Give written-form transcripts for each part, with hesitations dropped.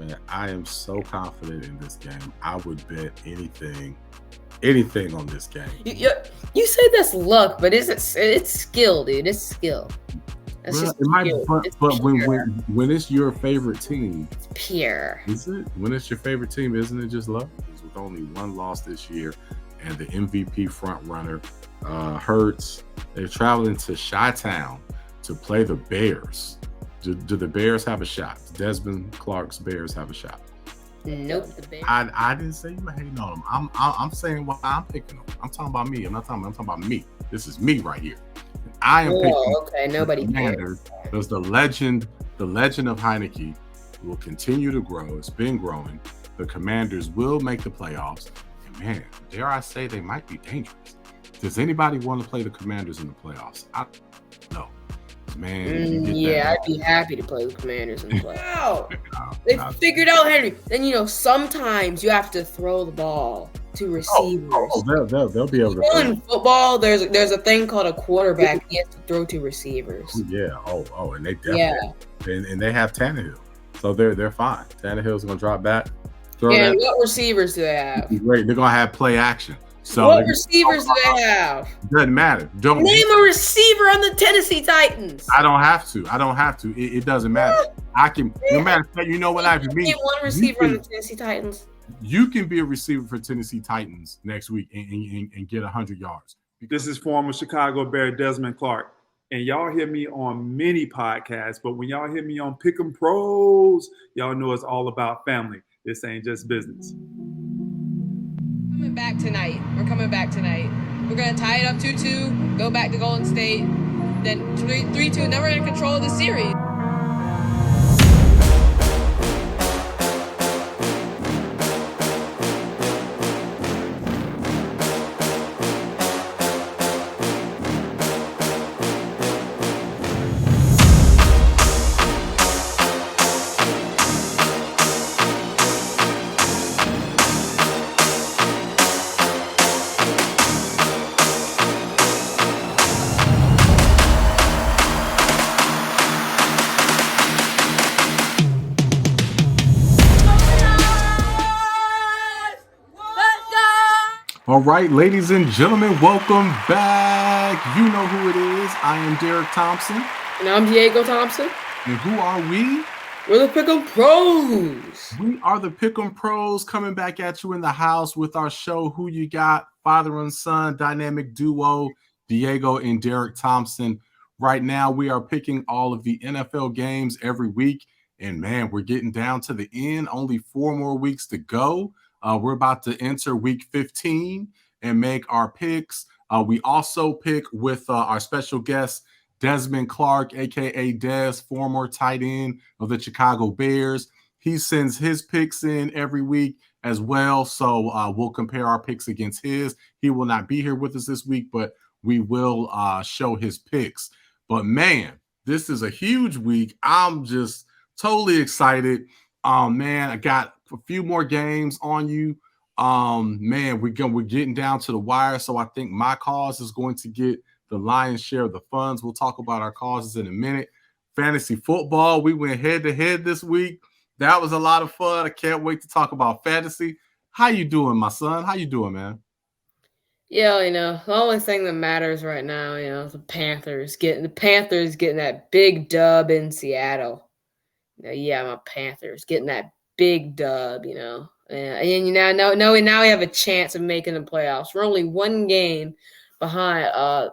man. I am so confident in this game. I would bet anything on this game. You say that's luck, but it's skill, dude. It's skill. That's Well, just it might, pure. but when it's your favorite team, it's pure. Is it? When it's your favorite team, isn't it just luck? With only one loss this year, and the MVP front runner, Hurts, they're traveling to Chi-Town to play the Bears. Do the Bears have a shot? Desmond Clark's Bears have a shot? Nope. The Bears. I didn't say you were hating on them. I'm saying why I'm picking them. I'm talking about me. I'm talking about me. This is me right here. I am picking. Okay, nobody cares. Because the legend of Heineke will continue to grow. It's been growing. The Commanders will make the playoffs. And man, dare I say they might be dangerous. Does anybody want to play the Commanders in the playoffs? I don't know. Man, I'd be happy to play with Commanders in the playoffs. They figured out, Henry. Then sometimes you have to throw the ball to receivers. They'll be able to. In football, there's a thing called a quarterback. He has to throw to receivers. Yeah. And they definitely. And they have Tannehill, so they're fine. Tannehill's gonna drop back. And what receivers do they have? Great. They're gonna have play action. So what receivers do they have? Doesn't matter. Don't name a receiver on the Tennessee Titans. I don't have to. It doesn't matter. I can. No matter. You know what I mean? Name one receiver on the Tennessee Titans. You can be a receiver for Tennessee Titans next week and get 100 yards. This is former Chicago Bear Desmond Clark. And y'all hear me on many podcasts, but when y'all hear me on Pick'em Pros, y'all know it's all about family. This ain't just business. We're coming back tonight. We're going to tie it up 2-2, go back to Golden State, then 3-2, and then we're going to control the series. All right, ladies and gentlemen, welcome back. You know who it is. I am Derrick Thompson. And I'm Diego Thompson. And who are we? We're the Pick'em Pros. We are the Pick'em Pros coming back at you in the house with our show, Who You Got, father and son, dynamic duo, Diego and Derrick Thompson. Right now, we are picking all of the NFL games every week. And man, we're getting down to the end. Only 4 more weeks to go. We're about to enter week 15 and make our picks. We also pick with our special guest, Desmond Clark, a.k.a. Des, former tight end of the Chicago Bears. He sends his picks in every week as well, so we'll compare our picks against his. He will not be here with us this week, but we will show his picks. But, man, this is a huge week. I'm just totally excited. Man, I got a few more games on you. Man, we're getting down to the wire, so I think my cause is going to get the lion's share of the funds. We'll talk about our causes in a minute. Fantasy football, we went head-to-head this week. That was a lot of fun. I can't wait to talk about fantasy. How you doing, my son? How you doing, man? Yeah, the only thing that matters right now, the Panthers getting that big dub in Seattle. Yeah, my Panthers getting that big dub, and now we have a chance of making the playoffs. We're only 1 game behind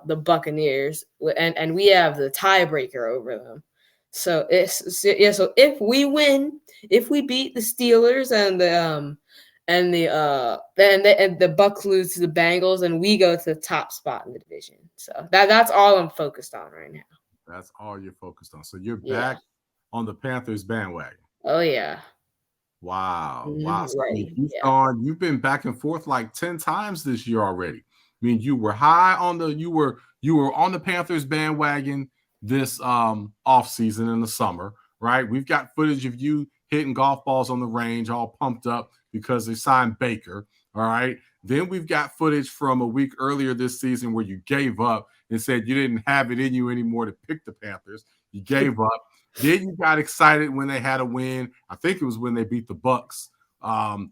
the Buccaneers, and we have the tiebreaker over them. So so if we win, if we beat the Steelers and the Bucs lose to the Bengals, and we go to the top spot in the division. So that's all I'm focused on right now. That's all you're focused on. So you're back on the Panthers bandwagon. Oh yeah. Wow. So Right. You've been back and forth like 10 times this year already. I mean, you were you were on the Panthers bandwagon this off season in the summer, right? We've got footage of you hitting golf balls on the range, all pumped up because they signed Baker. All right. Then we've got footage from a week earlier this season where you gave up and said you didn't have it in you anymore to pick the Panthers. You gave up. Then you got excited when they had a win. I think it was when they beat the Bucks around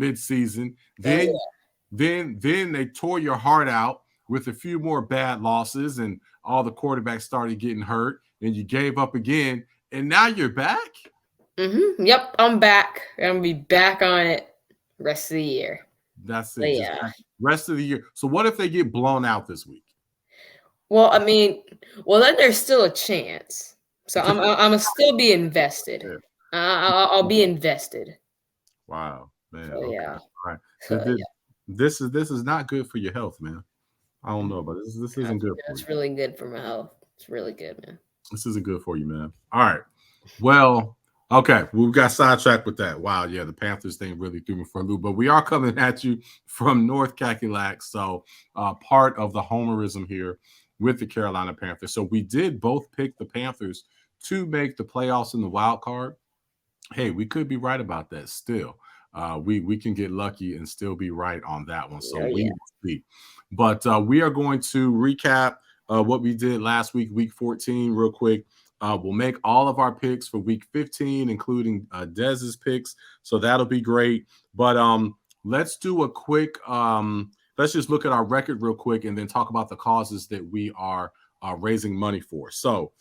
midseason. Then they tore your heart out with a few more bad losses, and all the quarterbacks started getting hurt, and you gave up again, and now you're back? Mm-hmm. Yep, I'm back. I'm going to be back on it rest of the year. That's it. Yeah. Rest of the year. So what if they get blown out this week? Well, I mean, then there's still a chance. So I'm gonna still be invested. Yeah. I'll be invested. Wow, man. So, okay. Yeah. All right. So this is not good for your health, man. I don't know, but this isn't good for you. It's really good for my health. It's really good, man. This isn't good for you, man. All right. Well, okay. We got sidetracked with that. Wow, yeah, the Panthers thing really threw me for a loop. But we are coming at you from North Cackalack, so part of the homerism here with the Carolina Panthers. So we did both pick the Panthers to make the playoffs in the wild card. Hey, we could be right about that still. We can get lucky and still be right on that one. So we see. But we are going to recap what we did last week, week 14, real quick. We'll make all of our picks for week 15, including Dez's picks. So that'll be great. But let's do a quick let's just look at our record real quick and then talk about the causes that we are raising money for. So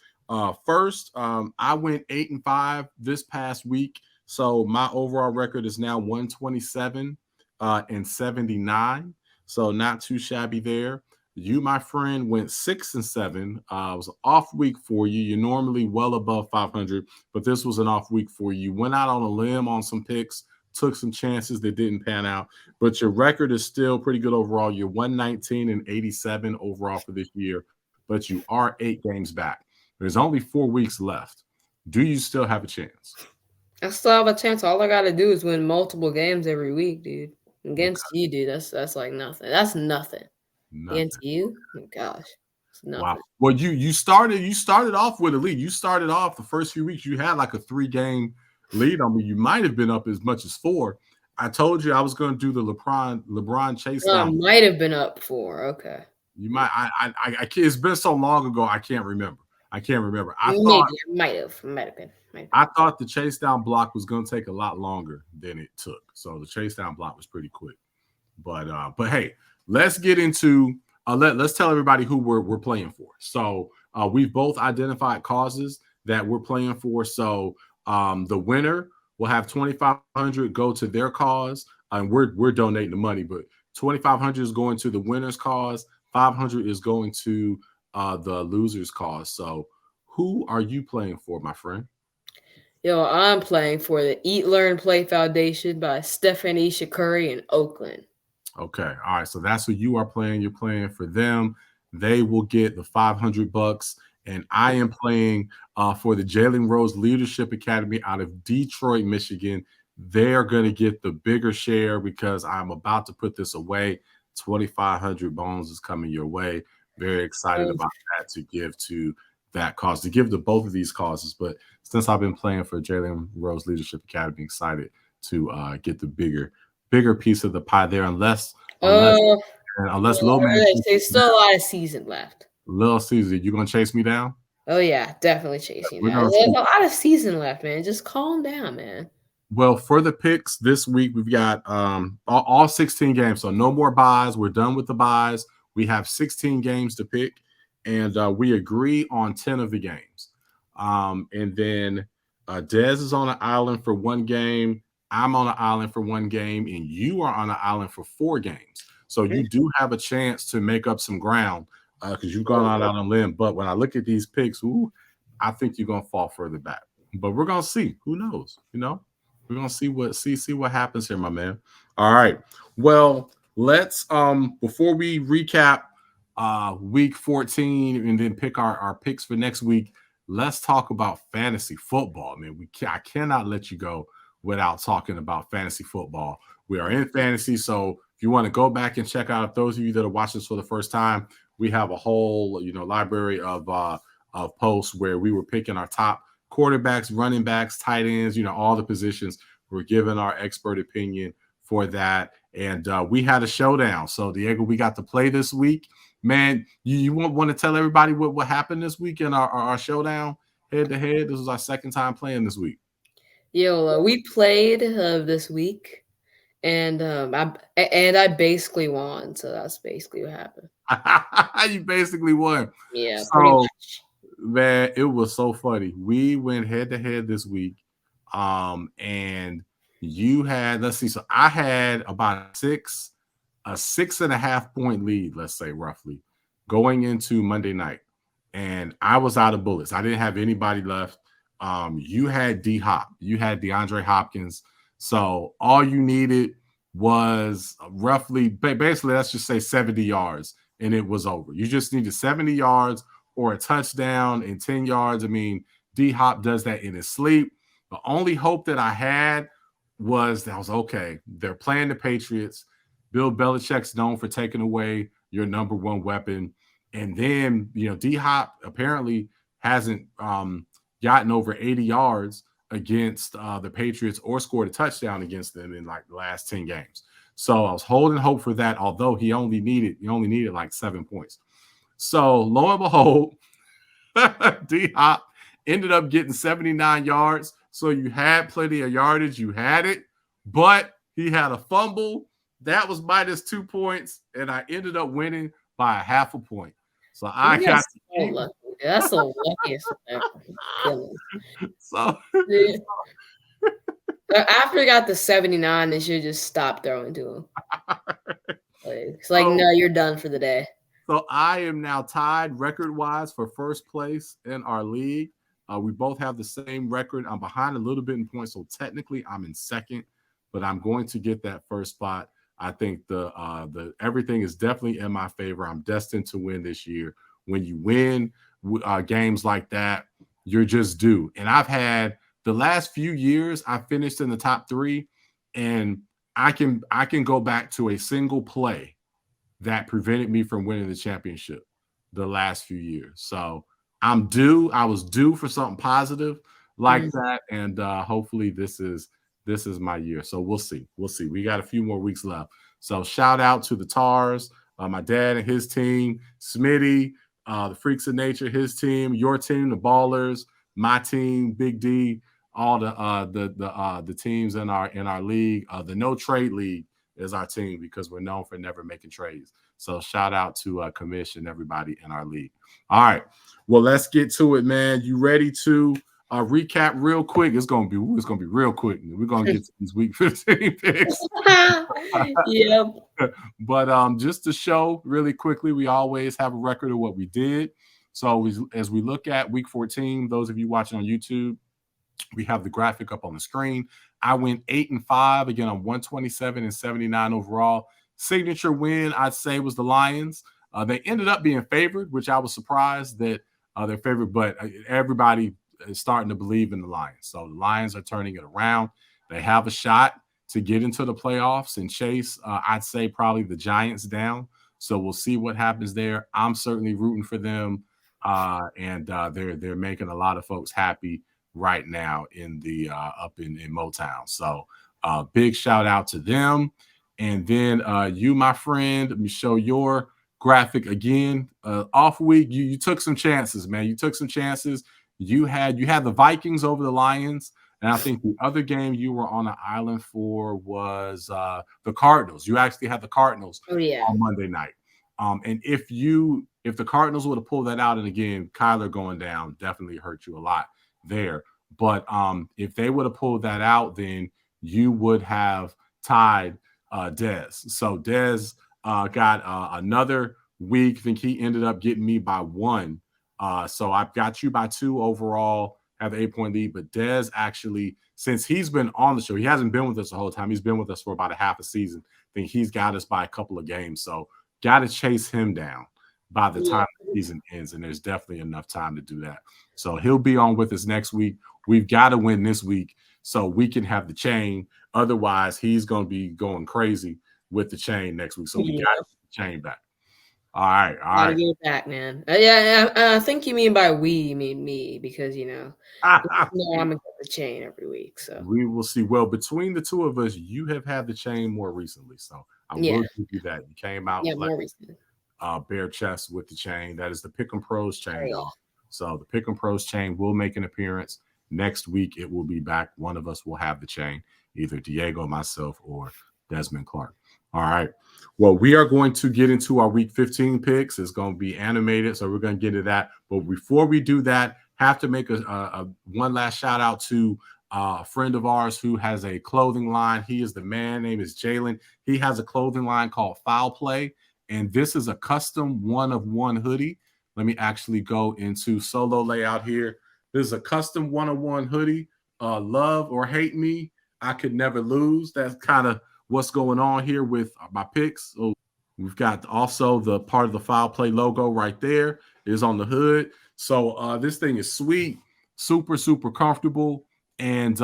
first, I went 8-5 this past week. So my overall record is now 127 and 79. So not too shabby there. You, my friend, went 6-7. It was an off week for you. You're normally well above 500, but this was an off week for you. Went out on a limb on some picks, took some chances that didn't pan out, but your record is still pretty good overall. You're 119 and 87 overall for this year, but you are 8 games back. There's only 4 weeks left. Do you still have a chance? I still have a chance. All I got to do is win multiple games every week, dude. Against you, dude, that's like nothing. That's nothing. Against you? Oh, gosh. Wow. Well, you started off with a lead. You started off the first few weeks. You had like a 3-game lead on me. You might have been up as much as 4. I told you I was going to do the LeBron chase down. I might have been up 4. Okay. You might. I it's been so long ago. I can't remember. I might have been. I thought the chase down block was going to take a lot longer than it took. So the chase down block was pretty quick. But hey, let's get into let's tell everybody who we're playing for. So we've both identified causes that we're playing for. So the winner will have $2,500 go to their cause, and we're donating the money, but $2,500 is going to the winner's cause. $500 is going to the loser's cause. So who are you playing for, my friend? Yo, I'm playing for the Eat.Learn.Play Foundation by Stephanie Shakuri in Oakland. Okay. All right. So that's who you are playing. You're playing for them. They will get the $500. And I am playing for the Jalen Rose Leadership Academy out of Detroit, Michigan. They're going to get the bigger share because I'm about to put this away. 2,500 bones is coming your way. Very excited about that to give to that cause, to give to both of these causes. But since I've been playing for Jalen Rose Leadership Academy, excited to get the bigger piece of the pie there, unless Lil Man. There's still a lot of season left. Little Caesar, you gonna chase me down? Oh yeah, definitely chasing you down. There's a lot of season left, man. Just calm down, man. Well, for the picks this week, we've got all 16 games, so no more buys. We're done with the buys. We have 16 games to pick, and we agree on 10 of the games. And then Dez is on an island for 1 game. I'm on an island for 1 game, and you are on an island for 4 games. So you do have a chance to make up some ground because you've gone out on a limb. But when I look at these picks, I think you're gonna fall further back. But we're gonna see. Who knows? We're gonna see what happens here, my man. All right. Well, let's before we recap week 14 and then pick our picks for next week, let's talk about fantasy football, man. I cannot let you go without talking about fantasy football. We are in fantasy, so if you want to go back and check out, those of you that are watching this for the first time, we have a whole library of posts where we were picking our top quarterbacks, running backs, tight ends, all the positions. We're giving our expert opinion for that, and we had a showdown. So Diego, we got to play this week. Man, you want to tell everybody what happened this week in our showdown head to head. This was our second time playing this week. Yo, we played this week, and I basically won. So that's basically what happened. You basically won. Yeah, pretty So, much. man, it was so funny. We went head to head this week, and you had, let's see, so I had about a 6.5 point lead, let's say roughly, going into Monday night, and I was out of bullets. I didn't have anybody left. You had D-Hop, you had DeAndre Hopkins, so all you needed was roughly, basically, let's just say 70 yards, and it was over. You just needed 70 yards or a touchdown and 10 yards. I mean, D-Hop does that in his sleep. The only hope that I had was okay, they're playing the Patriots. Bill Belichick's known for taking away your number one weapon. And then, D-Hop apparently hasn't gotten over 80 yards against the Patriots or scored a touchdown against them in like the last 10 games. So I was holding hope for that, although he only needed like 7 points. So lo and behold, D-Hop ended up getting 79 yards. So you had plenty of yardage. You had it, but he had a fumble. That was minus 2 points, and I ended up winning by 0.5 point. So I got so lucky. That's the luckiest ever. So after he got the 79, they should just stop throwing to him. It's like, no, you're done for the day. So I am now tied record-wise for first place in our league. We both have the same record. I'm behind a little bit in points, so technically I'm in second, but I'm going to get that first spot. I think the everything is definitely in my favor. I'm destined to win this year. When you win games like that, you're just due. And I've had the last few years, I finished in the top 3, and I can go back to a single play that prevented me from winning the championship the last few years. So I'm due. I was due for something positive like that, and hopefully this is my year. So we'll see. We got a few more weeks left. So shout out to the Tars, my dad and his team, Smitty, the Freaks of Nature, his team, your team, the Ballers, my team, Big D, all the teams in our league. The No Trade League is our team because we're known for never making trades. So shout out to Commish and everybody in our league. All right. Well, let's get to it, man. You ready to recap real quick? It's gonna be real quick. We're gonna get to these week 15 picks. Yep. But just to show really quickly, we always have a record of what we did. So as we look at week 14, those of you watching on YouTube, we have the graphic up on the screen. I went 8-5 again on 127 and 79 overall. Signature win, I'd say, was the Lions. They ended up being favored, which I was surprised that they're favored, but everybody is starting to believe in the Lions. So the Lions are turning it around. They have a shot to get into the playoffs and chase, I'd say, probably the Giants down. So we'll see what happens there. I'm certainly rooting for them, and they're making a lot of folks happy right now in the up in Motown. So big shout out to them. And then you, my friend, let me show your graphic again. Off week, you took some chances, man. You took some chances. You had the Vikings over the Lions, and I think the other game you were on an island for was the Cardinals. You actually had the Cardinals on Monday night. And if the Cardinals would have pulled that out, and again, Kyler going down definitely hurt you a lot there. But if they would have pulled that out, then you would have tied Dez. So Dez got another week. I think he ended up getting me by 1. So I've got you by 2 overall, have the 8-point lead. But Dez actually, since he's been on the show, he hasn't been with us the whole time. He's been with us for about a half a season. I think he's got us by a couple of games. So got to chase him down by the time the season ends. And there's definitely enough time to do that. So he'll be on with us next week. We've got to win this week so we can have the chain. Otherwise, he's going to be going crazy with the chain next week. So we got to get the chain back. All right. Gotta get it back, man. I think you mean by we, you mean me, because I'm gonna get the chain every week. So we will see. Well, between the two of us, you have had the chain more recently, so I will give you that. You came out more recently. Bare chest with the chain. That is the Pick'em Pros chain, y'all. So the Pick'em Pros chain will make an appearance. Next week, it will be back. One of us will have the chain, either Diego, myself, or Desmond Clark. All right. Well, we are going to get into our week 15 picks. It's going to be animated, so we're going to get into that. But before we do that, have to make a one last shout out to a friend of ours who has a clothing line. He is the man. Name is Jalen. He has a clothing line called Foul Play, and this is a custom 1-of-1 hoodie. Let me actually go into solo layout here. This is a custom 1-of-1 hoodie. Love or hate me, I could never lose. That's kind of what's going on here with my picks. So we've got also the part of the Foul Play logo right there is on the hood. So this thing is sweet, super, super comfortable. And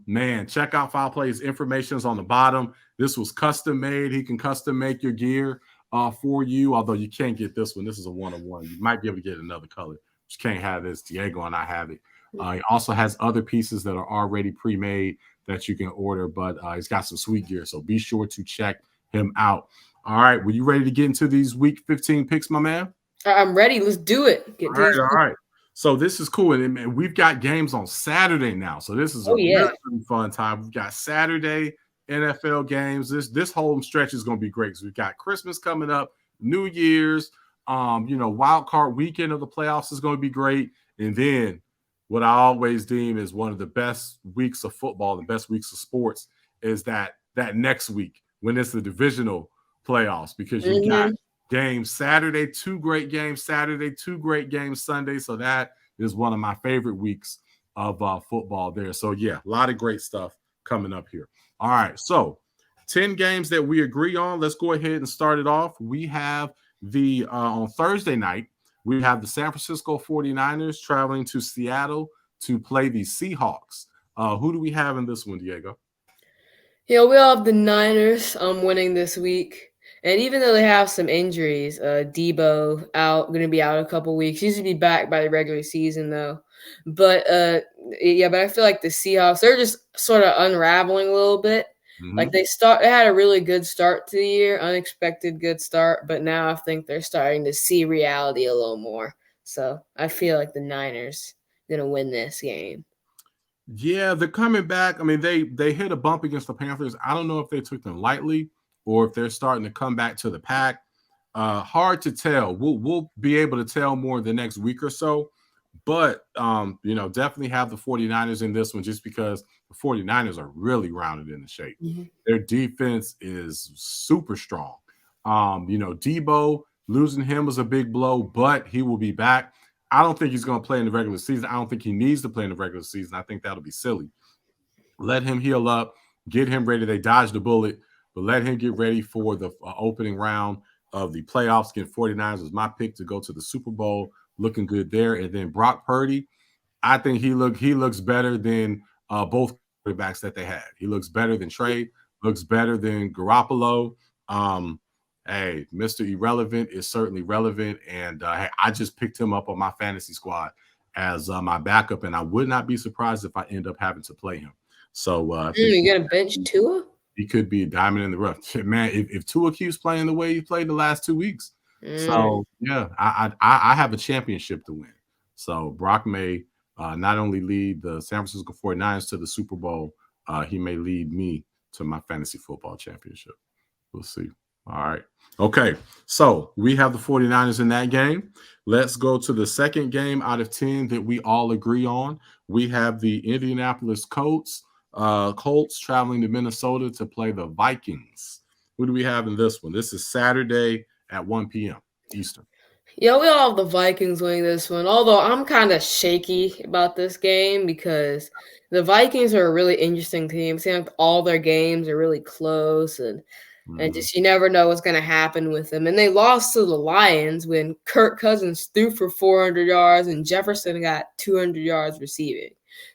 man, check out Foul Play's information is on the bottom. This was custom made. He can custom make your gear for you, although you can't get this one. This is a 1-of-1. You might be able to get another color. You can't have this. Diego and I have it. He also has other pieces that are already pre-made that you can order, but he's got some sweet gear, so be sure to check him out. All right, were you ready to get into these week 15 picks, my man? I'm ready. Let's do it. All right. So this is cool, and we've got games on Saturday now, so this is a really fun time. We've got Saturday NFL games. This whole stretch is going to be great because we've got Christmas coming up, New Year's, wild card weekend of the playoffs is going to be great, and then what I always deem is one of the best weeks of football, the best weeks of sports, is that next week when it's the divisional playoffs, because you got games Saturday, 2 great games Saturday, 2 great games Sunday. So that is one of my favorite weeks of football there. So yeah, a lot of great stuff coming up here. All right, so 10 games that we agree on. Let's go ahead and start it off. We have the on Thursday night, we have the San Francisco 49ers traveling to Seattle to play the Seahawks. Who do we have in this one, Diego? Yeah, we all have the Niners winning this week. And even though they have some injuries, Debo going to be out a couple weeks. He's going to be back by the regular season, though. But, but I feel like the Seahawks, they're just sort of unraveling a little bit. Mm-hmm. Like they had a really good start to the year, unexpected good start, but now I think they're starting to see reality a little more. So I feel like the Niners going to win this game. Yeah, they're coming back. I mean, they hit a bump against the Panthers. I don't know if they took them lightly or if they're starting to come back to the pack. Hard to tell. We'll be able to tell more the next week or so. But, definitely have the 49ers in this one just because the 49ers are really rounded into shape. Mm-hmm. Their defense is super strong. Debo, losing him was a big blow, but he will be back. I don't think he's going to play in the regular season. I don't think he needs to play in the regular season. I think that'll be silly. Let him heal up, get him ready. They dodged a bullet, but let him get ready for the opening round of the playoffs. Again, 49ers was my pick to go to the Super Bowl. Looking good there. And then Brock Purdy, I think he looks better than both quarterbacks that they had. He looks better than Trey, looks better than Garoppolo. Hey, Mr. Irrelevant is certainly relevant. And I just picked him up on my fantasy squad as my backup, and I would not be surprised if I end up having to play him. So you got to bench Tua? He could be a diamond in the rough. Man, if Tua keeps playing the way he played the last 2 weeks, so yeah, I have a championship to win. So Brock may not only lead the San Francisco 49ers to the Super Bowl, he may lead me to my fantasy football championship. We'll see. All right. Okay. So we have the 49ers in that game. Let's go to the second game out of 10 that we all agree on. We have the Indianapolis Colts traveling to Minnesota to play the Vikings. Who do we have in this one? This is Saturday at 1 p.m. Eastern. Yeah, we all have the Vikings winning this one, although I'm kind of shaky about this game because the Vikings are a really interesting team. It seems like all their games are really close and just you never know what's going to happen with them. And they lost to the Lions when Kirk Cousins threw for 400 yards and Jefferson got 200 yards receiving.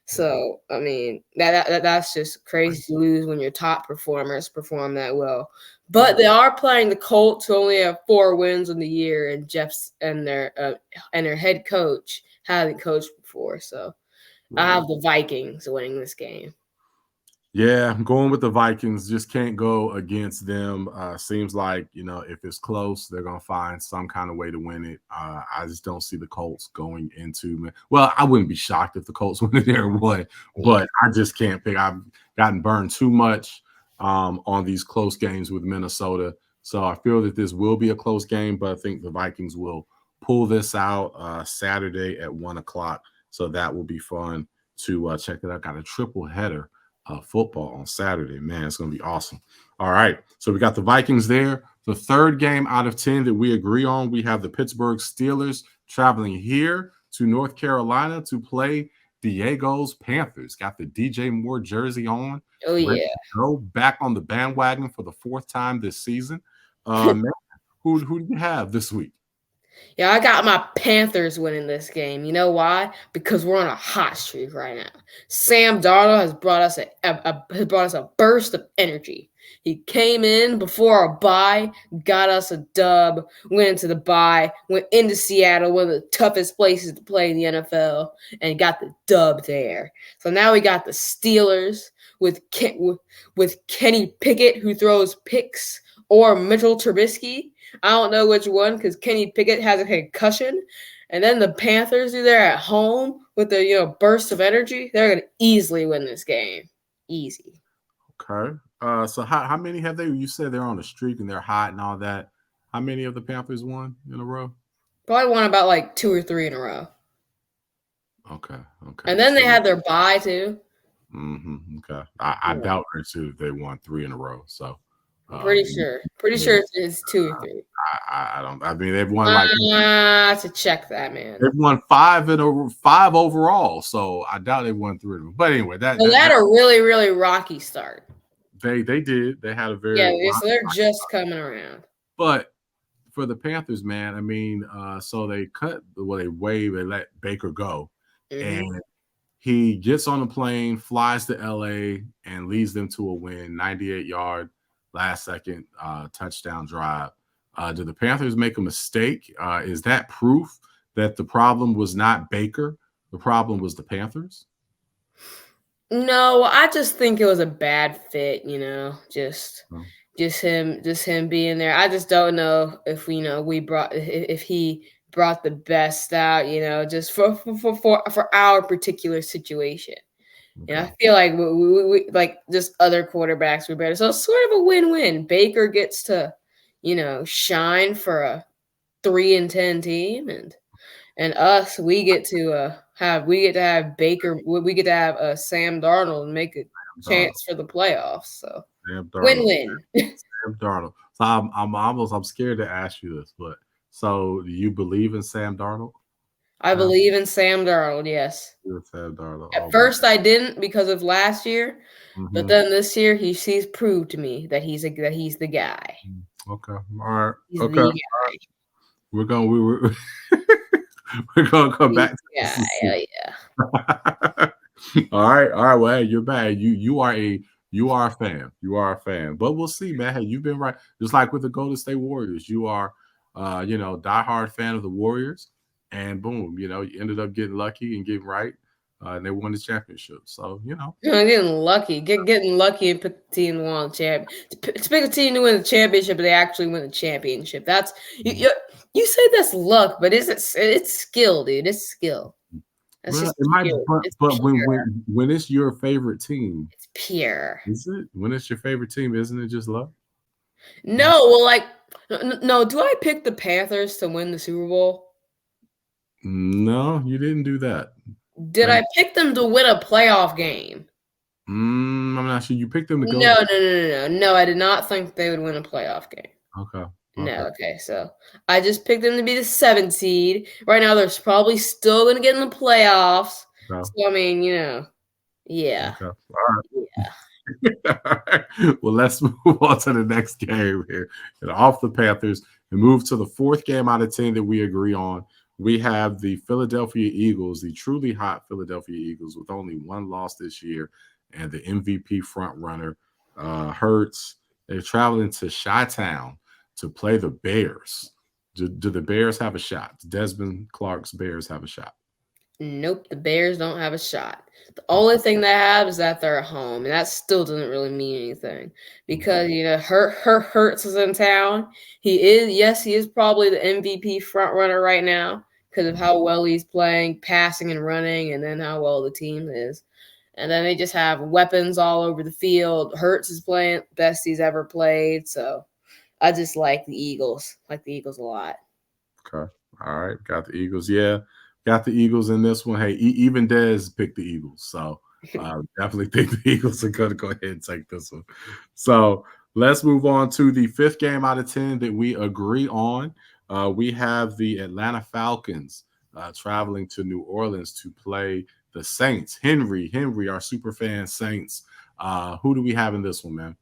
So, I mean, that's just crazy to lose when your top performers perform that well. But they are playing the Colts, who only have 4 wins in the year, and their head coach hasn't coached before. So I have the Vikings winning this game. Yeah, I'm going with the Vikings. Just can't go against them. Seems like, if it's close, they're going to find some kind of way to win it. I just don't see the Colts going into – well, I wouldn't be shocked if the Colts went in there and won, but I just can't pick. I've gotten burned too much on these close games with Minnesota. So I feel that this will be a close game, but I think the Vikings will pull this out Saturday at 1 o'clock. So that will be fun to check it out. Got a triple header. Football on Saturday. Man, it's going to be awesome. All right. So we got the Vikings there. The third game out of 10 that we agree on, we have the Pittsburgh Steelers traveling here to North Carolina to play Diego's Panthers. Got the DJ Moore jersey on. Oh, yeah. Go back on the bandwagon for the fourth time this season. Man, who do you have this week? Yeah, I got my Panthers winning this game. You know why? Because we're on a hot streak right now. Sam Darnold has brought us a burst of energy. He came in before our bye, got us a dub, went into the bye, went into Seattle, one of the toughest places to play in the NFL, and got the dub there. So now we got the Steelers with Kenny Pickett, who throws picks, or Mitchell Trubisky. I don't know which one because Kenny Pickett has a concussion. And then the Panthers, they're at home with their burst of energy. They're going to easily win this game. Easy. Okay. So how many have they? You said they're on a streak and they're hot and all that. How many of the Panthers won in a row? Probably won about like 2 or 3 in a row. Okay. And then they had their bye too. Okay. I doubt too they won 3 in a row. So. Pretty sure it's 2 or 3. I don't. I mean, they've won to check that, man. They've won 5 overall, so I doubt they won 3 of them. But anyway, they had a really, really rocky start. They did. They had a very so they're just coming around. But for the Panthers, man, I mean, so they wave and let Baker go, and he gets on the plane, flies to LA, and leads them to a win, 98-yard. Last second touchdown drive. Did the Panthers make a mistake? Is that proof that the problem was not Baker? The problem was the Panthers? No, I just think it was a bad fit, just him being there. I just don't know if if he brought the best out, just for our particular situation. Okay. I feel like we like just other quarterbacks were better. So it's sort of a win-win. Baker gets to, shine for a 3-10 team, and us, we get to have Baker. We get to have Sam Darnold and make a chance for the playoffs. So win-win. Sam Darnold. So I'm scared to ask you this, but so do you believe in Sam Darnold? I believe in Sam Darnold, yes. Sam Darnold. At first, I didn't because of last year, but then this year he's proved to me that he's the guy. Okay, all right. He's the guy. We're gonna come back. Yeah, yeah. All right. Well, hey, you're bad. You are a fan. You are a fan. But we'll see, man. Hey, you've been right. Just like with the Golden State Warriors, you are, diehard fan of the Warriors. And boom, you ended up getting lucky and getting right, and they won the championship. So, getting lucky, getting lucky and pick the team to win the championship. To pick a team to win the championship, but they actually win the championship. That's you say that's luck, but it's skill, dude. It's skill. That's just but when it's your favorite team, it's pure. Is it? When it's your favorite team, isn't it just luck? No, well, no. Do I pick the Panthers to win the Super Bowl? No, you didn't do that. Did I pick them to win a playoff game? I'm not sure. You picked them to go. No. I did not think they would win a playoff game. Okay. No, okay. So I just picked them to be the 7th seed. Right now, they're probably still going to get in the playoffs. Okay. So, I mean, yeah. Okay. All right. Yeah. All right. Well, let's move on to the next game here. And off the Panthers and move to the 4th game out of 10 that we agree on. We have the Philadelphia Eagles, the truly hot Philadelphia Eagles, with only 1 loss this year, and the MVP front runner, Hurts. They're traveling to Chi-Town to play the Bears. Do the Bears have a shot? Desmond Clark's Bears have a shot? Nope, the Bears don't have a shot. The only thing they have is that they're at home, and that still doesn't really mean anything because Hurts is in town. He is probably the MVP front runner right now because of how well he's playing, passing and running, and then how well the team is. And then they just have weapons all over the field. Hurts is playing best he's ever played, so I just like the Eagles. Like the Eagles a lot. Okay, all right, got the Eagles. Yeah. Got the Eagles in this one. Hey, even Dez picked the Eagles. So definitely think the Eagles are going to go ahead and take this one. So let's move on to the 5th game out of 10 that we agree on. We have the Atlanta Falcons traveling to New Orleans to play the Saints. Henry, our super fan Saints. Who do we have in this one, man?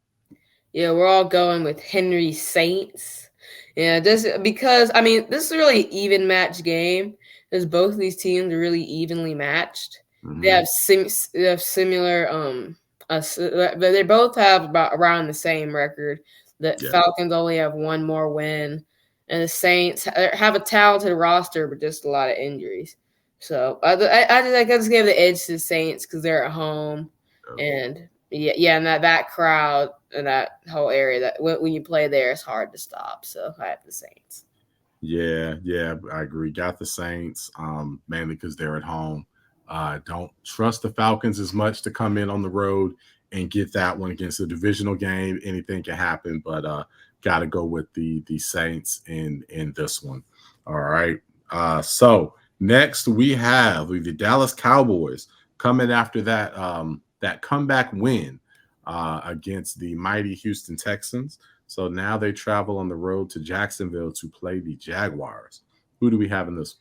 Yeah, we're all going with Henry Saints. Yeah, this because this is a really even match game. Because both of these teams are really evenly matched. Mm-hmm. They have similar they both have about around the same record. The Falcons only have one more win, and the Saints have a talented roster but just a lot of injuries. So I just give the edge to the Saints because they're at home, and and that crowd and that whole area that when you play there, it's hard to stop. So I have the Saints. Yeah, I agree. Got the Saints, mainly because they're at home. Don't trust the Falcons as much to come in on the road and get that one against a divisional game. Anything can happen, but got to go with the Saints in this one. All right. So next we have the Dallas Cowboys coming after that comeback win against the mighty Houston Texans. So now they travel on the road to Jacksonville to play the Jaguars. Who do we have in this?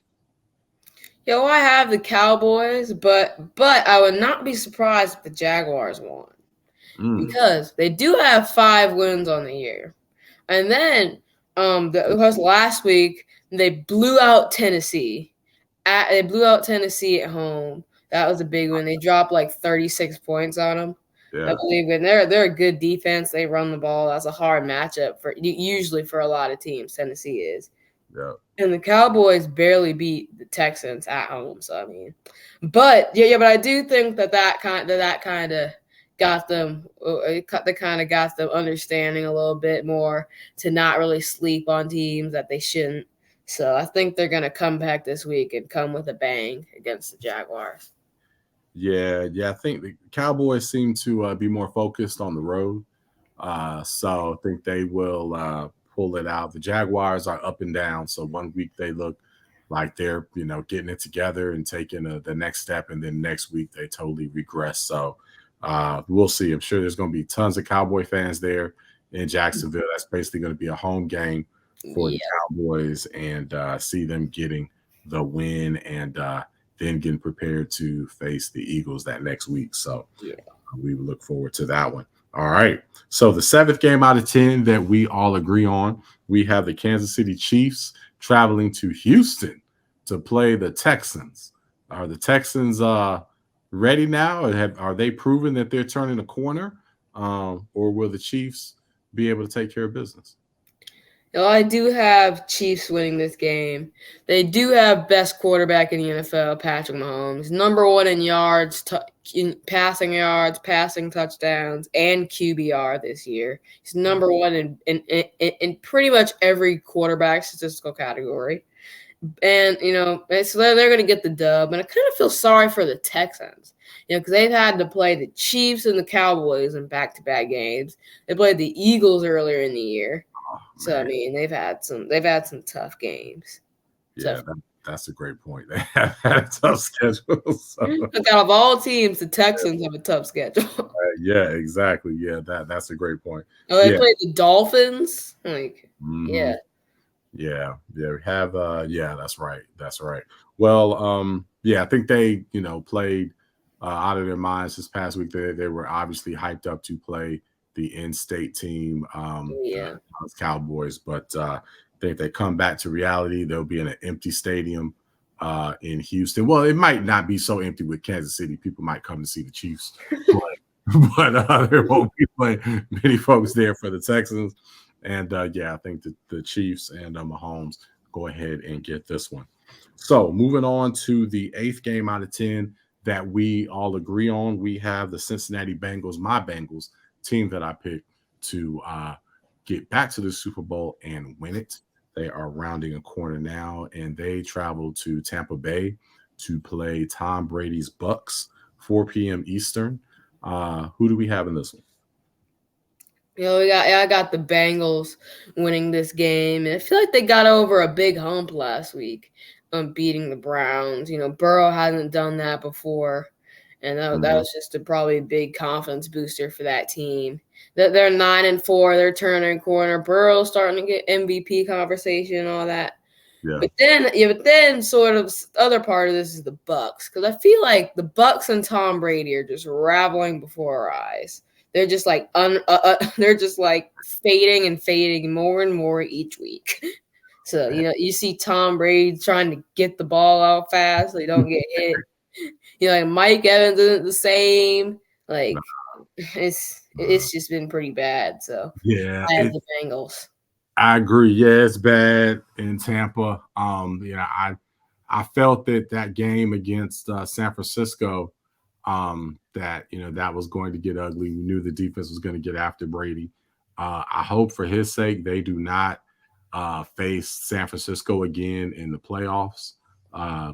I have the Cowboys, but I would not be surprised if the Jaguars won because they do have 5 wins on the year. And then last week they blew out Tennessee. They blew out Tennessee at home. That was a big win. They dropped like 36 points on them. Yeah. I believe in they're a good defense. They run the ball. That's a hard matchup usually for a lot of teams. Tennessee is. Yeah. And the Cowboys barely beat the Texans at home. So but I do think that kind of got them. They kind of got them understanding a little bit more to not really sleep on teams that they shouldn't. So I think they're gonna come back this week and come with a bang against the Jaguars. Yeah. I think the Cowboys seem to be more focused on the road. So I think they will pull it out. The Jaguars are up and down. So one week they look like they're, getting it together and taking the next step. And then next week they totally regress. So we'll see. I'm sure there's going to be tons of Cowboy fans there in Jacksonville. That's basically going to be a home game for the Cowboys and see them getting the win and then getting prepared to face the Eagles that next week. So we look forward to that one. All right. So the 7th game out of 10 that we all agree on, we have the Kansas City Chiefs traveling to Houston to play the Texans. Are the Texans ready now? Are they proven that they're turning a corner? Or will the Chiefs be able to take care of business? I do have Chiefs winning this game. They do have best quarterback in the NFL, Patrick Mahomes, number 1 in yards, passing touchdowns, and QBR this year. He's number 1 in pretty much every quarterback statistical category. And, so they're going to get the dub. And I kind of feel sorry for the Texans, because they've had to play the Chiefs and the Cowboys in back-to-back games. They played the Eagles earlier in the year. So they've had some tough games. Yeah, that's a great point. They have had a tough schedule. So. Out of all teams, the Texans have a tough schedule. Yeah, exactly. Yeah, that's a great point. They played the Dolphins. We have. That's right. That's right. Well, I think they played out of their minds this past week. They were obviously hyped up to play the in-state team, Cowboys, but I think they come back to reality. They'll be in an empty stadium in Houston. Well, it might not be so empty with Kansas City. People might come to see the Chiefs, but there won't be many folks there for the Texans. And I think the Chiefs and Mahomes go ahead and get this one. So moving on to the 8th game out of 10 that we all agree on, we have the Cincinnati Bengals, my Bengals team that I picked to get back to the Super Bowl and win it. They are rounding a corner now, and they travel to Tampa Bay to play Tom Brady's Bucks, 4 p.m. Eastern. Who do we have in this one? I got the Bengals winning this game, and I feel like they got over a big hump last week, beating the Browns. Burrow hasn't done that before, and that was just probably a big confidence booster for that team. They're 9-4, they're turning a corner. Burrow's starting to get MVP conversation and all that. Yeah. But then sort of other part of this is the Bucks, because I feel like the Bucks and Tom Brady are just raveling before our eyes. They're just like they're just like fading more and more each week. So you see Tom Brady trying to get the ball out fast so you don't get hit. Like Mike Evans isn't the same. Like it's just been pretty bad. So yeah, I have the Bengals. I agree. Yeah, it's bad in Tampa. I felt that game against San Francisco. That was going to get ugly. We knew the defense was going to get after Brady. I hope for his sake they do not face San Francisco again in the playoffs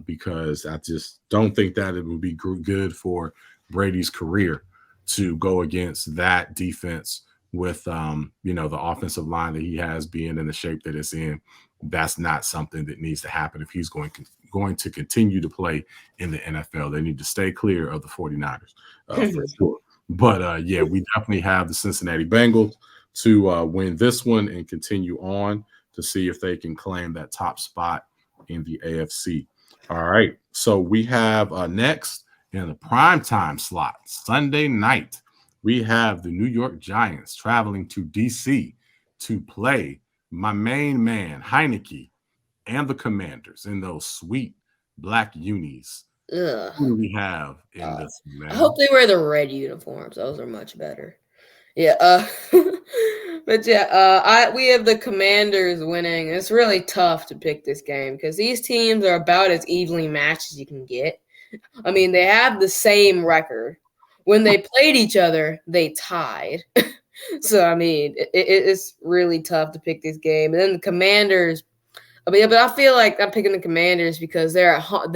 because I just don't think that it would be good for Brady's career to go against that defense with the offensive line that he has being in the shape that it's in. That's not something that needs to happen if he's going to continue to play in the NFL. They need to stay clear of the 49ers for sure. But we definitely have the Cincinnati Bengals to win this one and continue on to see if they can claim that top spot in the AFC. All right. So we have next in the primetime slot, Sunday night, we have the New York Giants traveling to DC to play my main man, Heineke, and the Commanders in those sweet black unis. Ugh. Who do we have in this, man? I hope they wear the red uniforms. Those are much better. Yeah. But we have the Commanders winning. It's really tough to pick this game because these teams are about as evenly matched as you can get. I mean, they have the same record. When they played each other, they tied. So, I mean, it's really tough to pick this game. And then the Commanders, but I feel like I'm picking the Commanders because they're at home.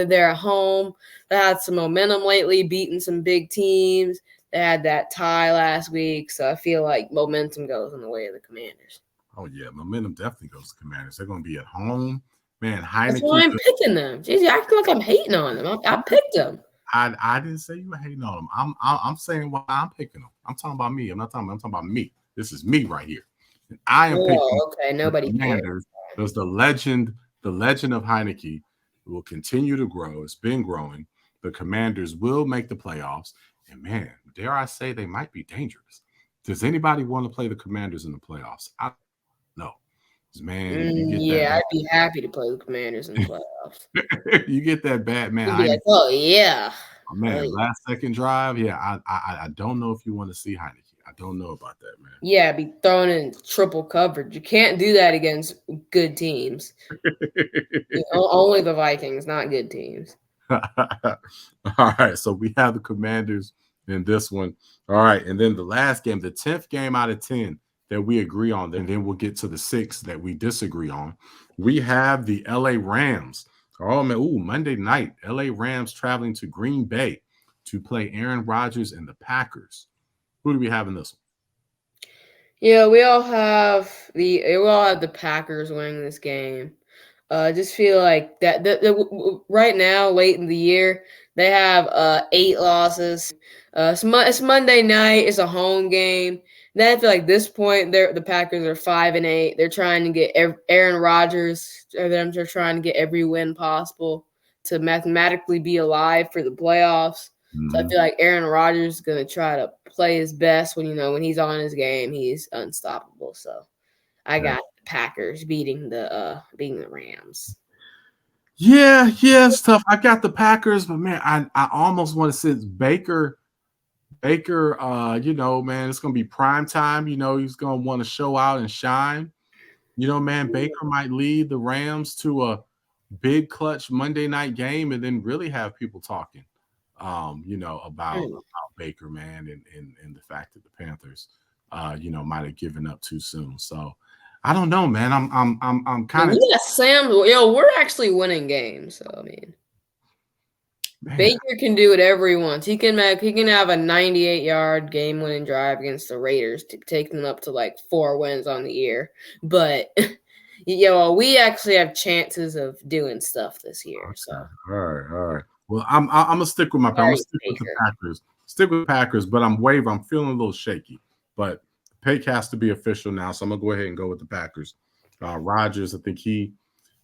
They had some momentum lately, beating some big teams. They had that tie last week. So I feel like momentum goes in the way of the Commanders. Oh, yeah. Momentum definitely goes to Commanders. They're going to be at home. Man, Heineke. That's why I'm picking them. Jeez, I feel like I'm hating on them. I picked them. I didn't say you were hating on them. I'm saying why I'm picking them. I'm talking about me. I'm talking about me. This is me right here. And I am picking nobody Commanders. There's the legend of Heineke will continue to grow. It's been growing. The Commanders will make the playoffs. And man, dare I say they might be dangerous. Does anybody want to play the Commanders in the playoffs? I don't know. Man, I'd be happy to play the Commanders in the playoffs. You get that bad man. You'd be like, oh yeah. Man, last second drive. Yeah, I don't know if you want to see Heineke. I don't know about that, man. Yeah, be thrown in triple coverage. You can't do that against good teams. Only the Vikings, not good teams. All right, so we have the Commanders in this one. All right, and then the last game, the 10th game out of 10 that we agree on, and then we'll get to the 6th that we disagree on. We have the LA Rams. Oh, man, Monday night, LA Rams traveling to Green Bay to play Aaron Rodgers and the Packers. Who do we have in this one? Yeah, we all have the Packers winning this game. Just feel like that right now, late in the year, they have 8 losses. It's Monday night. It's a home game. Then I feel like this point, the Packers are 5-8. They're trying to get Aaron Rodgers. They're trying to get every win possible to mathematically be alive for the playoffs. Mm-hmm. So I feel like Aaron Rodgers is going to try to play his best when he's on his game. He's unstoppable. So I got the Packers beating the Rams. Yeah, it's tough. I got the Packers, but man, I almost want to say Baker, man, it's gonna be prime time. He's gonna want to show out and shine. Man, Baker might lead the Rams to big clutch Monday night game and then really have people talking, about Baker, man, and the fact that the Panthers, might have given up too soon. So I don't know, man. I'm kind of Sam. We're actually winning games. So I mean, Baker can do whatever he wants. He can have a 98-yard game-winning drive against the Raiders to take them up to like 4 wins on the year. But we actually have chances of doing stuff this year. Okay. So all right. Well, I'm gonna stick with my. I'm gonna stick with the Packers. Stick with the Packers, but I'm feeling a little shaky. But the pick has to be official now, so I'm gonna go ahead and go with the Packers. Rodgers, I think he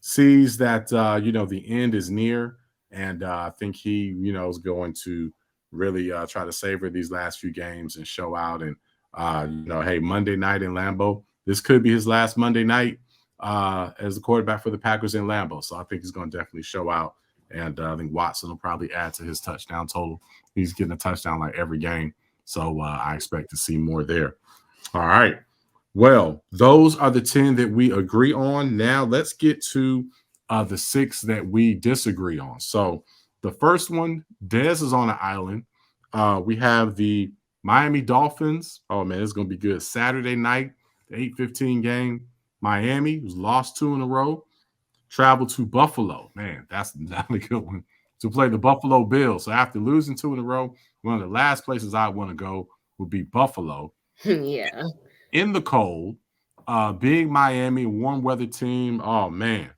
sees that the end is near. And I think he, is going to really try to savor these last few games and show out. And, hey, Monday night in Lambeau, this could be his last Monday night as the quarterback for the Packers in Lambeau. So I think he's going to definitely show out. And I think Watson will probably add to his touchdown total. He's getting a touchdown like every game. So I expect to see more there. All right. Well, those are the 10 that we agree on. Now let's get to the 6 that we disagree on. So the first one, Dez is on an island. We have the Miami Dolphins. Oh, man, it's going to be good. Saturday night, the 8:15 game. Miami, who's lost 2 in a row, traveled to Buffalo. Man, that's not a good one. To play the Buffalo Bills. So after losing 2 in a row, one of the last places I want to go would be Buffalo. Yeah. In the cold, being Miami, warm weather team. Oh, man.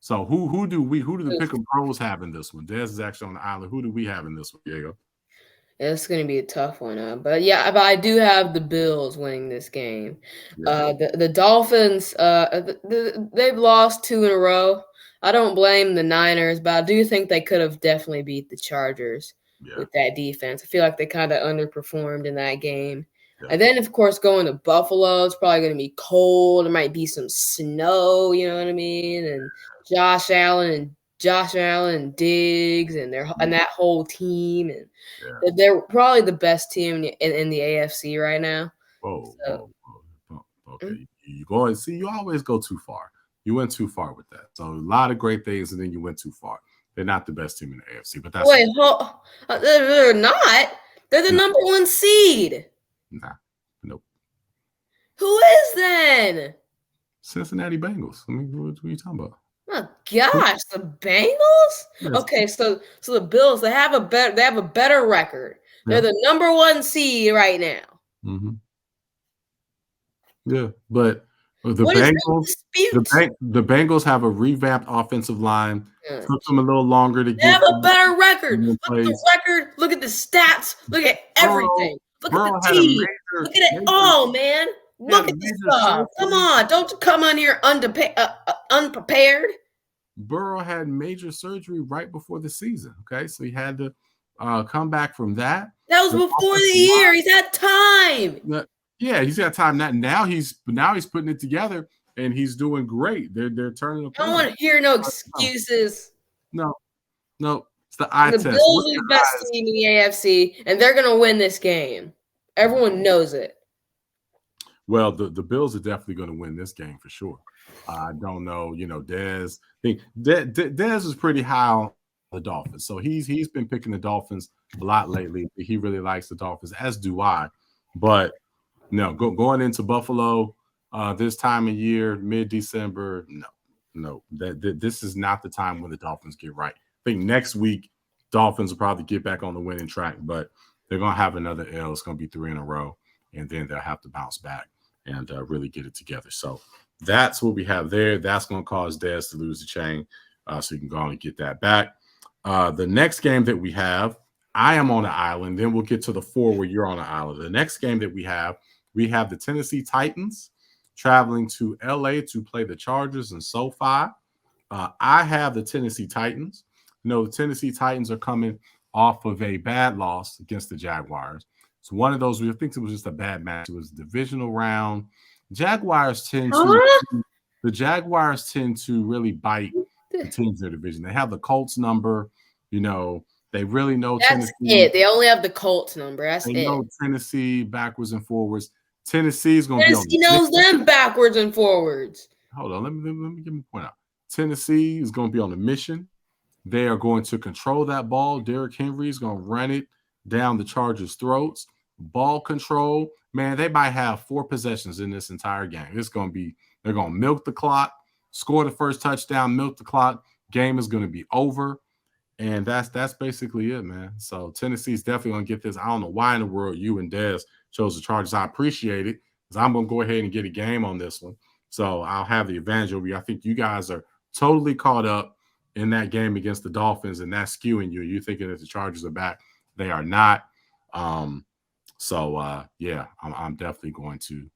So who do the Pick'em Pros have in this one? Dez is actually on the island. Who do we have in this one, Diego? It's going to be a tough one. But I do have the Bills winning this game. Yeah. The Dolphins, they've lost 2 in a row. I don't blame the Niners, but I do think they could have definitely beat the Chargers with that defense. I feel like they kind of underperformed in that game. Yeah. And then, of course, going to Buffalo, it's probably going to be cold. There might be some snow, you know what I mean? And Josh Allen and Diggs and that whole team, and they're probably the best team in the AFC right now. Whoa. Okay, you go and see. You always go too far. You went too far with that. So a lot of great things, and then you went too far. They're not the best team in the AFC, but that's they're not. They're the number 1 seed. Nah, nope. Who is then? Cincinnati Bengals. I mean, what are you talking about? Oh gosh, the Bengals? Yes. Okay, so the Bills, they have a better record. They're the number 1 seed right now. Mm-hmm. Yeah, but the Bengals have a revamped offensive line. Took them a little longer to get. They have a better record. Look at the record. Look at the stats. Look at everything. Look at the team. Look at it all, man. Look at this stuff. Come on. Don't come on here unprepared. Burrow had major surgery right before the season. Okay, so he had to come back from that. That was before the year. He's had time. Yeah, he's got time. Now he's putting it together, and he's doing great. They're turning the. I don't want to hear no excuses. No, it's the eye test. The Bills are the best team in the AFC, and they're going to win this game. Everyone knows it. Well, the Bills are definitely going to win this game for sure. I don't know, Dez. Dez is pretty high on the Dolphins, so he's been picking the Dolphins a lot lately. He really likes the Dolphins, as do I. But no, going into Buffalo this time of year, mid-December, no. This is not the time when the Dolphins get right. I think next week Dolphins will probably get back on the winning track, but they're going to have another L. It's going to be 3 in a row, and then they'll have to bounce back and really get it together. So that's what we have there. That's going to cause Dez to lose the chain, so you can go on and get that back. The next game that we have, I am on the island. Then we'll get to the 4 where you're on the island. The next game that we have the Tennessee Titans traveling to L.A. to play the Chargers in SoFi. I have the Tennessee Titans. The Tennessee Titans are coming off of a bad loss against the Jaguars. It's one of those, I think it was just a bad match. It was a divisional round. Jaguars tend to really bite the teams in their division. They have the Colts number, they really know That's Tennessee. It. They only have the Colts number. They know Tennessee backwards and forwards. Tennessee's going to be on. Tennessee knows them backwards and forwards. Hold on. Let me get my point out. Tennessee is going to be on a mission. They are going to control that ball. Derrick Henry is going to run it down the Chargers' throats. Ball control, man, they might have 4 possessions in this entire game. It's going to be, they're going to milk the clock, score the first touchdown, milk the clock. Game is going to be over. And that's basically it, man. So Tennessee's definitely going to get this. I don't know why in the world you and Des chose the Chargers. I appreciate it because I'm going to go ahead and get a game on this one. So I'll have the advantage over you. I think you guys are totally caught up in that game against the Dolphins, and that's skewing you. You're thinking that the Chargers are back. They are not. Yeah, I'm definitely going to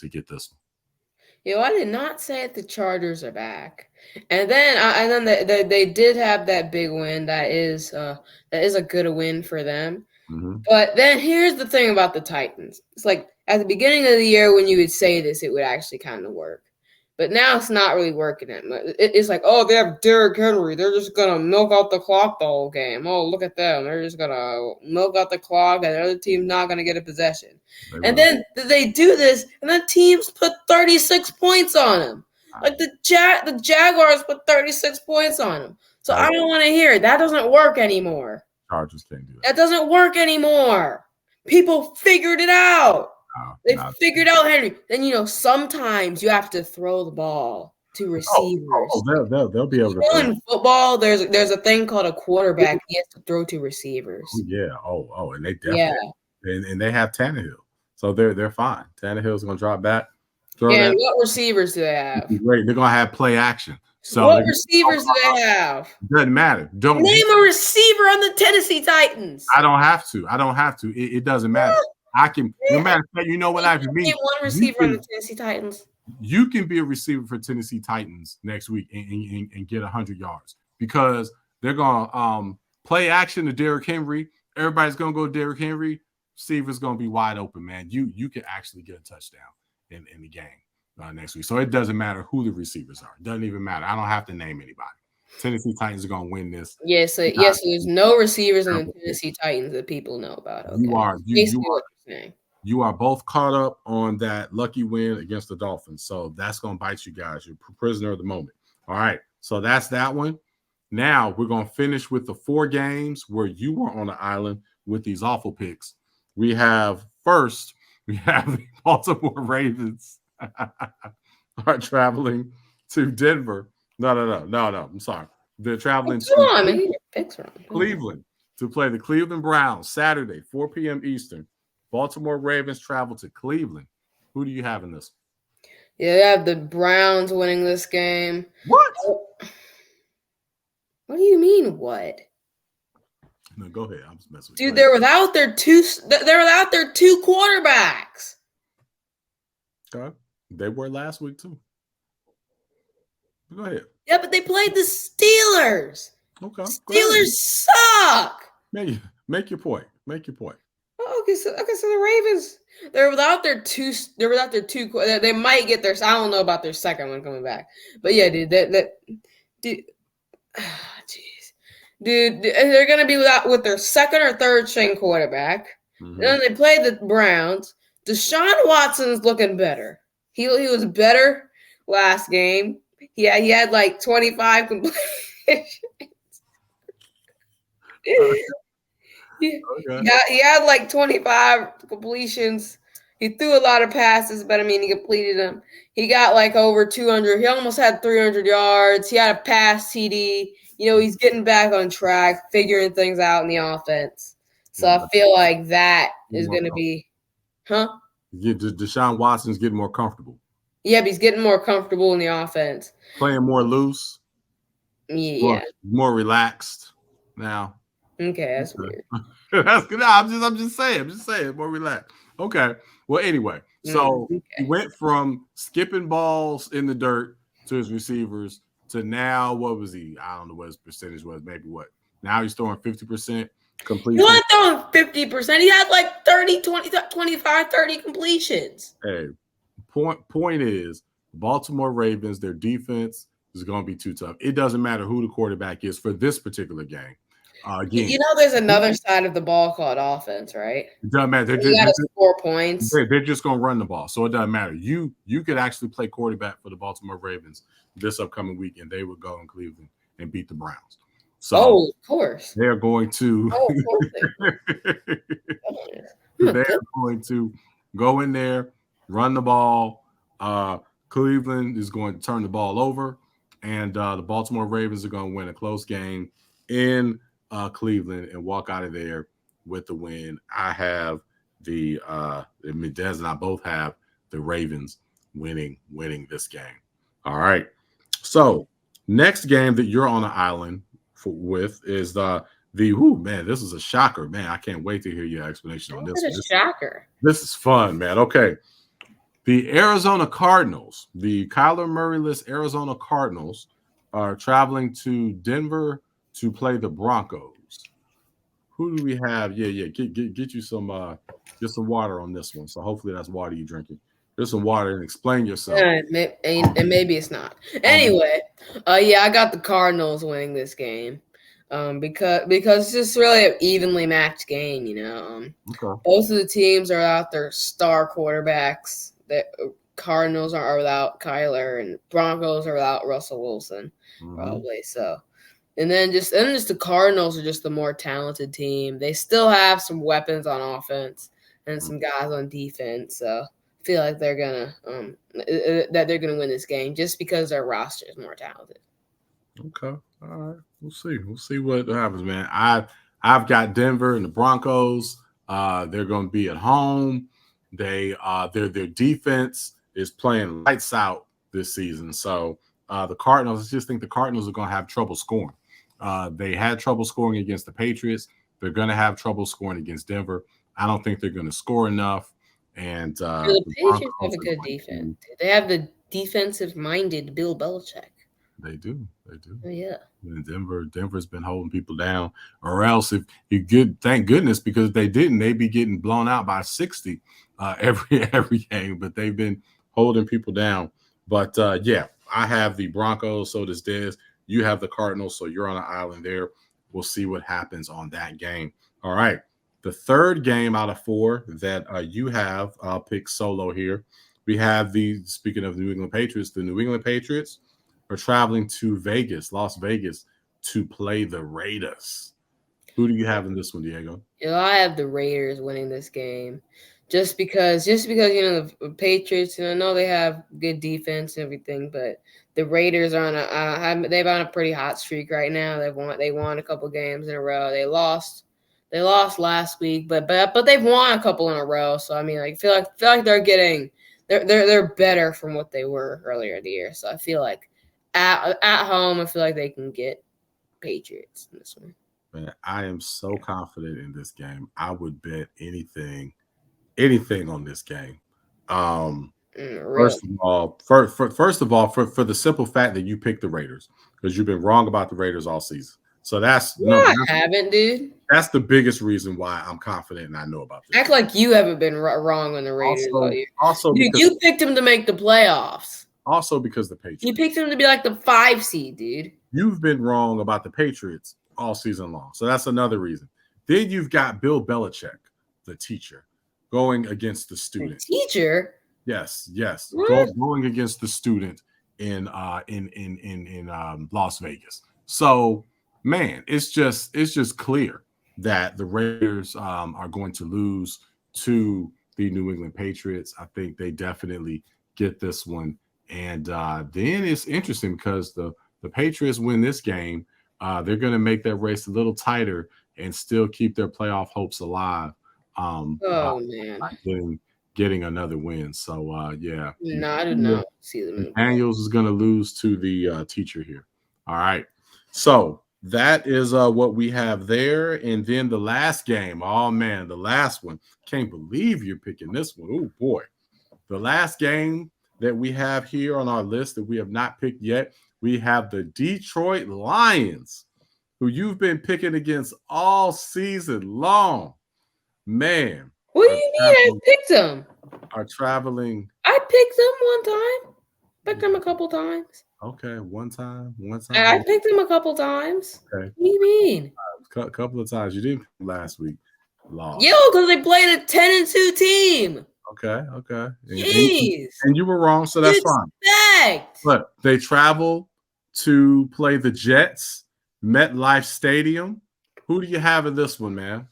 get this one. I did not say that the Chargers are back, and then they did have that big win. That is a good win for them. Mm-hmm. But then here's the thing about the Titans. It's like at the beginning of the year when you would say this, it would actually kind of work. But now it's not really working. It's like, oh, they have Derrick Henry. They're just going to milk out the clock the whole game. Oh, look at them. They're just going to milk out the clock, and the other team's not going to get a possession. Then they do this, and then teams put 36 points on them. Like the Jaguars put 36 points on them. So I don't want to hear it. That doesn't work anymore. Chargers can't do that. That doesn't work anymore. People figured it out. They figured out Henry. Then, sometimes you have to throw the ball to receivers. They'll be able to. In football, there's a thing called a quarterback. He has to throw to receivers. Yeah. And they definitely. And they have Tannehill, so they're fine. Tannehill's going to drop back. And what receivers do they have? Great. They're going to have play action. So what receivers do they have? Doesn't matter. Don't name a receiver on the Tennessee Titans. I don't have to. It doesn't matter. I can, no matter what, you know what I mean. Name one receiver on the Tennessee Titans. You can be a receiver for Tennessee Titans next week and get 100 yards because they're going to play action to Derrick Henry. Everybody's going to go to Derrick Henry. Receiver's going to be wide open, man. You can actually get a touchdown in the game next week. So it doesn't matter who the receivers are. It doesn't even matter. I don't have to name anybody. Tennessee Titans are going to win this. Yes, there's no receivers in the Tennessee Titans that people know about. Okay. You are both caught up on that lucky win against the Dolphins. So that's going to bite you guys. You're prisoner of the moment. All right. So that's that one. Now we're going to finish with the 4 games where you were on the island with these awful picks. We have the Baltimore Ravens are traveling to Denver. No. I'm sorry. They're traveling to Cleveland to play the Cleveland Browns Saturday, 4 p.m. Eastern. Baltimore Ravens travel to Cleveland. Who do you have in this? Yeah, they have the Browns winning this game. What? What do you mean, what? No, go ahead. I'm just messing with you. Dude, they're without their two quarterbacks. Okay. They were last week too. Go ahead. Yeah, but they played the Steelers. Okay. Steelers suck. Make your point. Oh, okay, so the Ravens, they're without their two. They might get their. I don't know about their second one coming back, but yeah, dude, jeez, dude, they're gonna be with their second or third string quarterback. Mm-hmm. Then they play the Browns. Deshaun Watson's looking better. He was better last game. He had like 25 completions. He had like 25 completions. He threw a lot of passes, but he completed them. He got like over 200. He almost had 300 yards. He had a pass TD. He's getting back on track, figuring things out in the offense. So I feel like that is going to be, Deshaun Watson's getting more comfortable. Yeah, but he's getting more comfortable in the offense. Playing more loose. Yeah. More relaxed now. Okay, that's weird. That's good. I'm just saying, more relaxed. Okay. Well, anyway, so he went from skipping balls in the dirt to his receivers to now, what was he? I don't know what his percentage was. Maybe what? Now he's throwing 50% completion. He wasn't throwing 50%. He had like 30, 20, 25, 30 completions. Hey, point is, Baltimore Ravens, their defense is going to be too tough. It doesn't matter who the quarterback is for this particular game. Again, You know, there's another side of the ball called offense, right? it doesn't matter. You got to score points. They're just going to run the ball, so it doesn't matter. You could actually play quarterback for the Baltimore Ravens this upcoming week, and they would go in Cleveland and beat the Browns. So, of course, they're going to. of course they're going to go in there, run the ball. Cleveland is going to turn the ball over, and the Baltimore Ravens are going to win a close game in Cleveland and walk out of there with the win. I have Des and I both have the Ravens winning this game. All right. So next game that you're on the island with is this is a shocker, man. I can't wait to hear your explanation on this. It's a shocker. This is fun, man. Okay. The Arizona Cardinals, the Kyler Murray-less Arizona Cardinals, are traveling to Denver to play the Broncos. Who do we have? Yeah. Get you some water on this one. So hopefully that's water you're drinking. Get some water and explain yourself. And maybe it's not. Anyway, I got the Cardinals winning this game. Because it's just really an evenly matched game, you know. Okay. Both of the teams are out their star quarterbacks. The Cardinals are without Kyler, and Broncos are without Russell Wilson, probably. So, and then just the Cardinals are just the more talented team. They still have some weapons on offense and some guys on defense. So, I feel like they're gonna win this game just because their roster is more talented. Okay. All right. We'll see what happens, man. I've got Denver and the Broncos. They're going to be at home. Their defense is playing lights out this season. So the Cardinals, I just think the Cardinals are going to have trouble scoring. They had trouble scoring against the Patriots. They're going to have trouble scoring against Denver. I don't think they're going to score enough. And the Patriots have a good defense. They have the defensive-minded Bill Belichick. They do. Oh, yeah. And Denver's been holding people down. Or else, if you good, thank goodness, because if they didn't, they'd be getting blown out by 60 every game. But they've been holding people down. But I have the Broncos. So does Des. You have the Cardinals. So you're on an island there. We'll see what happens on that game. All right. The third game out of 4 that you have, I'll pick solo here. We have speaking of New England Patriots, the New England Patriots are traveling to Las Vegas, to play the Raiders. Who do you have in this one, Diego? I have the Raiders winning this game, just because you know the Patriots. I know they have good defense and everything, but the Raiders are they've on a pretty hot streak right now. They won a couple games in a row. They lost last week, but they've won a couple in a row. So I mean, I feel like they're better from what they were earlier in the year. So I feel like at home, I feel like they can get Patriots in this one. Man, I am so confident in this game. I would bet anything on this game. First of all, for the simple fact that you picked the Raiders, because you've been wrong about the Raiders all season. So I haven't, dude. That's the biggest reason why I'm confident and I know about this. Act like you haven't been wrong on the Raiders all year. Also, dude, you picked them to make the playoffs. Also because the Patriots. You picked them to be like the 5 seed, dude. You've been wrong about the Patriots all season long. So that's another reason. Then you've got Bill Belichick, the teacher, going against the student. The teacher? Yes. Going against the student in Las Vegas. So, man, it's just clear that the Raiders are going to lose to the New England Patriots. I think they definitely get this one. And then it's interesting because the Patriots win this game. They're going to make that race a little tighter and still keep their playoff hopes alive. Man. Getting another win. So, yeah. No, I did not see them. Daniels is going to lose to the teacher here. All right. So that is what we have there. And then the last game. Oh, man, the last one. Can't believe you're picking this one. Oh, boy. The last game that we have here on our list that we have not picked yet, we have the Detroit Lions, who you've been picking against all season long. Man. What do you mean I picked them? Are traveling. I picked them one time. Picked them a couple times. Okay, one time. I picked them a couple times. Okay. What do you mean? Couple of times you didn't pick last week. Lost. Yo, because they played a 10-2 team. Okay. Jeez. And you were wrong, so that's fine. Expect? But they travel to play the Jets, MetLife Stadium. Who do you have in this one, man?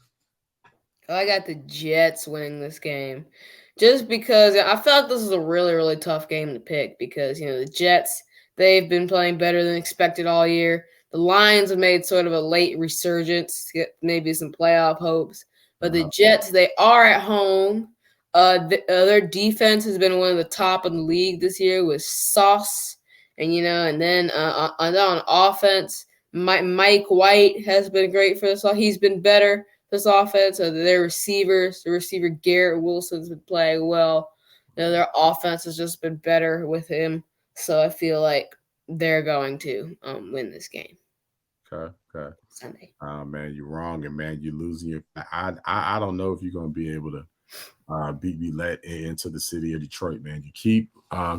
I got the Jets winning this game. Just because I felt like this is a really, really tough game to pick because, the Jets, they've been playing better than expected all year. The Lions have made sort of a late resurgence to get maybe some playoff hopes. But the Jets, they are at home. Their defense has been one of the top in the league this year with Sauce. And then on offense, Mike White has been great for this. He's been better this offense. Their receivers, the receiver Garrett Wilson's been playing well. Their offense has just been better with him. So I feel like they're going to win this game. Okay. Sunday. Oh man, you're wrong, and man, you're losing. I don't know if you're gonna be able to be let into the city of Detroit, man. You keep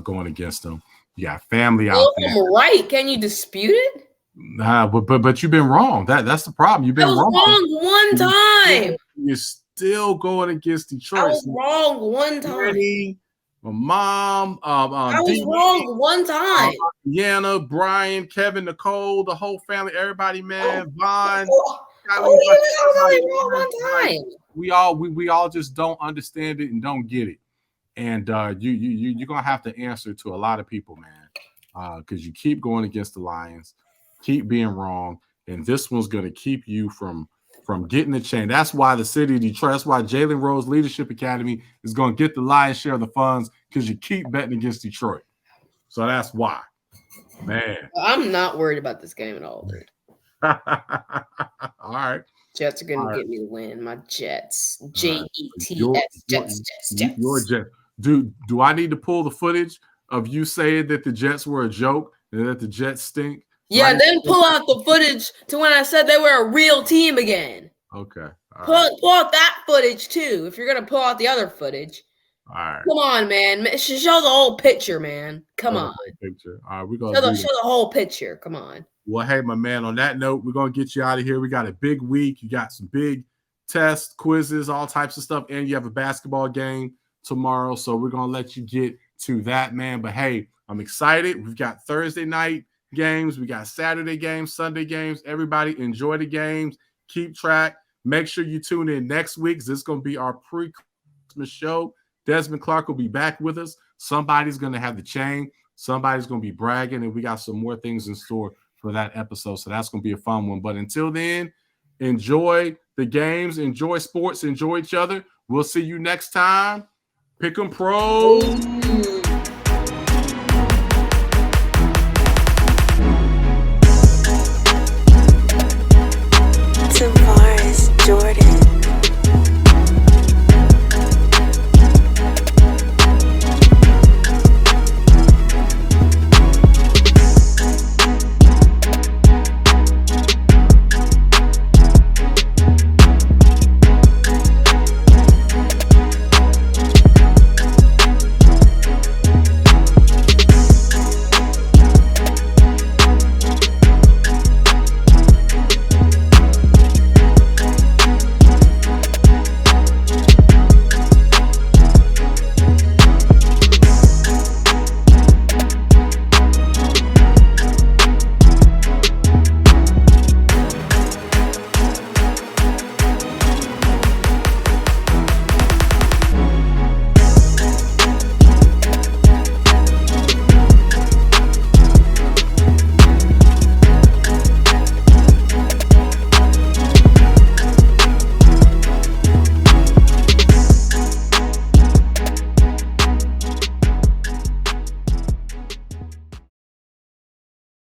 going against them. You got family out there. I'm right. Can you dispute it? But you've been wrong. That's the problem. You've been wrong one time. You're still going against Detroit. I was wrong one time. Danny, my mom. I was wrong one time. Yana, Brian, Kevin, Nicole, the whole family, everybody, man. Vaughn. I was only wrong one time. We all just don't understand it and don't get it. And you're gonna have to answer to a lot of people, man, because you keep going against the Lions, keep being wrong, and this one's gonna keep you from getting the chain. That's why the city of Detroit, that's why Jalen Rose Leadership Academy is gonna get the lion's share of the funds because you keep betting against Detroit. So that's why, man. I'm not worried about this game at all, dude. All right. Jets are gonna get me the win. My Jets. Jets. Jets. Your Jets. Do I need to pull the footage of you saying that the Jets were a joke and that the Jets stink? Yeah, then pull out the footage to when I said they were a real team again. Okay. Pull out that footage too. If you're gonna pull out the other footage. All right. Come on, man. Show the whole picture, man. Come on. Picture. All right, we're gonna show the whole picture. Come on. Well, hey, my man, on that note, we're going to get you out of here. We got a big week. You got some big tests, quizzes, all types of stuff, and you have a basketball game tomorrow. So we're going to let you get to that, man. But, hey, I'm excited. We've got Thursday night games. We got Saturday games, Sunday games. Everybody enjoy the games. Keep track. Make sure you tune in next week. This is going to be our pre-Christmas show. Desmond Clark will be back with us. Somebody's going to have the chain. Somebody's going to be bragging, and we got some more things in store for that episode. So that's going to be a fun one. But until then, enjoy the games, enjoy sports, enjoy each other. We'll see you next time. Pick 'em Pros.